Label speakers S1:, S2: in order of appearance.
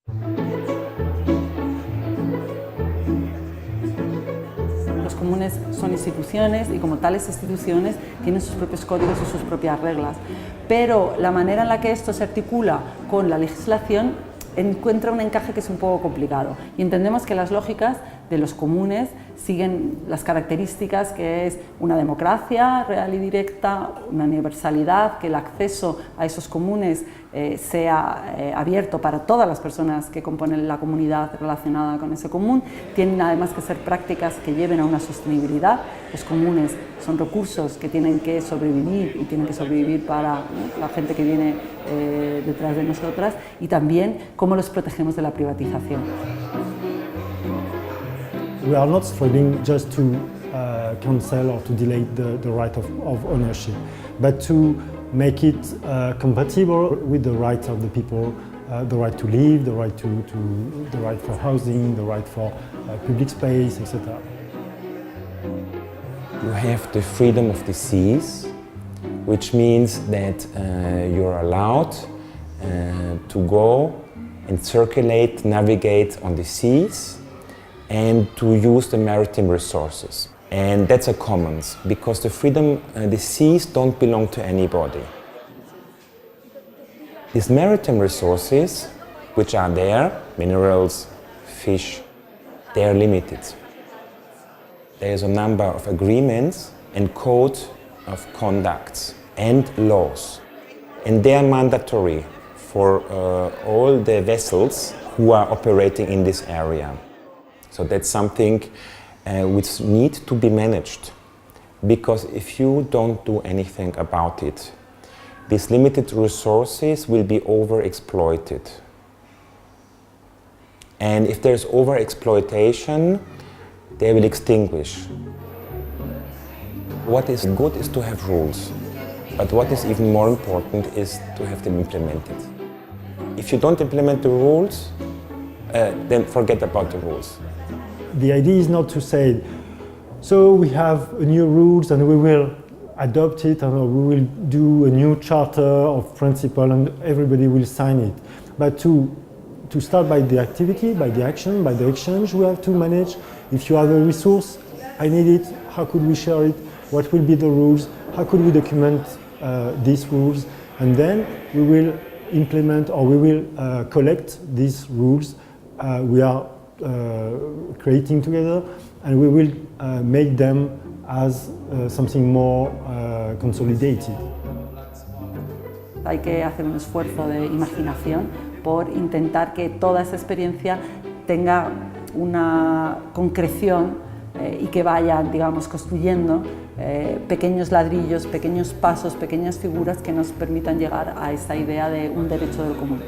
S1: Los comunes son instituciones y como tales instituciones tienen sus propios códigos y sus propias reglas, pero la manera en la que esto se articula con la legislación encuentra un encaje que es un poco complicado y entendemos que las lógicas de los comunes siguen las características que es una democracia real y directa, una universalidad, que el acceso a esos comunes sea abierto para todas las personas que componen la comunidad relacionada con ese común. Tienen además que ser prácticas que lleven a una sostenibilidad. Los comunes son recursos que tienen que sobrevivir y tienen que sobrevivir para la gente que viene detrás de nosotras, y también cómo los protegemos de la privatización.
S2: We are not striving just to cancel or to delay the right of ownership, but to make it compatible with the rights of the people, the right to live, the right the right for housing, the right for public space, etc.
S3: You have the freedom of the seas, which means that you're allowed to go and circulate, navigate on the seas, and to use the maritime resources. And that's a commons, because the freedom, the seas don't belong to anybody. These maritime resources, which are there, minerals, fish, they are limited. There is a number of agreements and code of conducts and laws, and they are mandatory for all the vessels who are operating in this area. So that's something which needs to be managed, because if you don't do anything about it, these limited resources will be overexploited. And if there's overexploitation, they will extinguish. What is good is to have rules, but what is even more important is to have them implemented. If you don't implement the rules, then forget about the rules.
S2: The idea is not to say, so we have new rules and we will adopt it and we will do a new charter of principle and everybody will sign it. But to start by the activity, by the action, by the exchange, we have to manage. If you have a resource, I need it, how could we share it? What will be the rules? How could we document these rules? And then we will implement or we will collect these rules we are creating together, and we will make them as something more consolidated.
S1: Hay que hacer un esfuerzo de imaginación por intentar que toda esa experiencia tenga una concreción y que vaya, digamos, construyendo pequeños ladrillos, pequeños pasos, pequeñas figuras que nos permitan llegar a esta idea de un derecho del común.